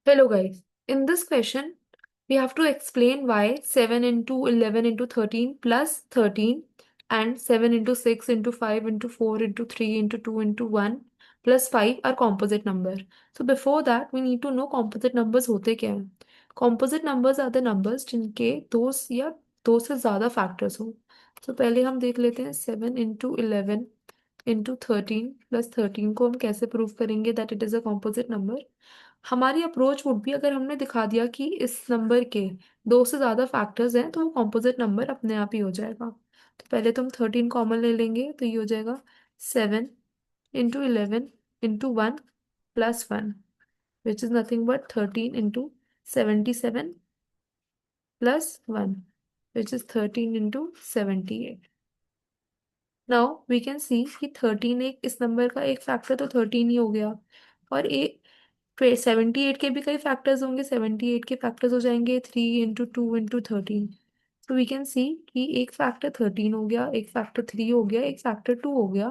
Hello guys. In this question, we have to explain why 7 into 11 into 13 plus 13 and 7 into 6 into 5 into 4 into 3 into 2 into 1 plus 5 are composite number. So before that, we need to know composite numbers होते क्या हैं. Composite numbers are the numbers जिनके दो या दो से ज़्यादा factors हो. तो पहले हम देख लेते हैं 7 into 11 into 13 plus 13 को हम कैसे प्रूव करेंगे that it is a composite number. हमारी अप्रोच वुड भी अगर हमने दिखा दिया कि इस नंबर के दो से ज्यादा फैक्टर्स हैं तो वो कॉम्पोजिट नंबर अपने आप ही हो जाएगा. तो पहले तो हम 13 कॉमन ले लेंगे तो ये हो जाएगा 7 into 11 into 1 plus 1 which is nothing but 13 into 77 plus 1 which is 13 into 78. Now we can see कि 13 एक इस नंबर का एक फैक्टर तो 13 ही हो गया. और एक 78 के भी कई फैक्टर्स होंगे. 78 के फैक्टर्स हो जाएंगे 3 into 2 into 13. तो वी कैन सी कि एक फैक्टर 13 हो गया, एक फैक्टर 3 हो गया, एक फैक्टर 2 हो गया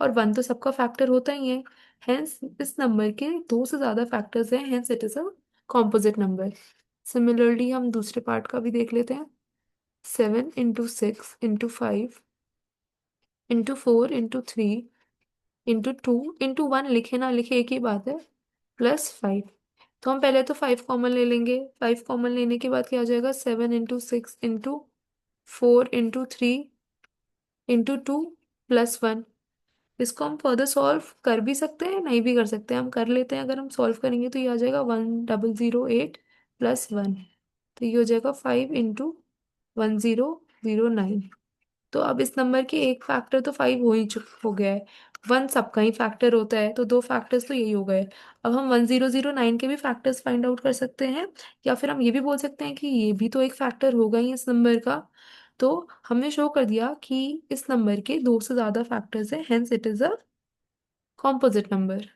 और 1 तो सबका फैक्टर होता ही है. हेंस इस नंबर के दो से ज्यादा फैक्टर्स हैं. Hence it is a composite number. Similarly हम दूसरे पार्ट का भी देख लेते हैं. 7 into 6 into 5 into 4 into 3 into 1 लिखे ना लिखे एक ही बात है. +5. तो हम पहले तो 5 कॉमन ले लेंगे. 5 कॉमन लेने के बाद क्या आ जाएगा 7 into 6 into 4 into 3 into 2 +1. इसको हम फर्दर सॉल्व कर भी सकते हैं नहीं भी कर सकते हैं. हम कर लेते हैं. अगर हम सॉल्व करेंगे तो ये आ जाएगा 1008 +1. तो ये हो जाएगा 5 into 1009. तो अब इस नंबर के एक फैक्टर तो 5 हो गया है. 1 सबका ही फैक्टर होता है तो दो फैक्टर्स तो यही हो गए. अब हम 1009 के भी फैक्टर्स फाइंड आउट कर सकते हैं या फिर हम ये भी बोल सकते हैं कि ये भी तो एक फैक्टर होगा ही इस नंबर का. तो हमने शो कर दिया कि इस नंबर के दो से ज्यादा फैक्टर्स हैं. Hence it is a composite number.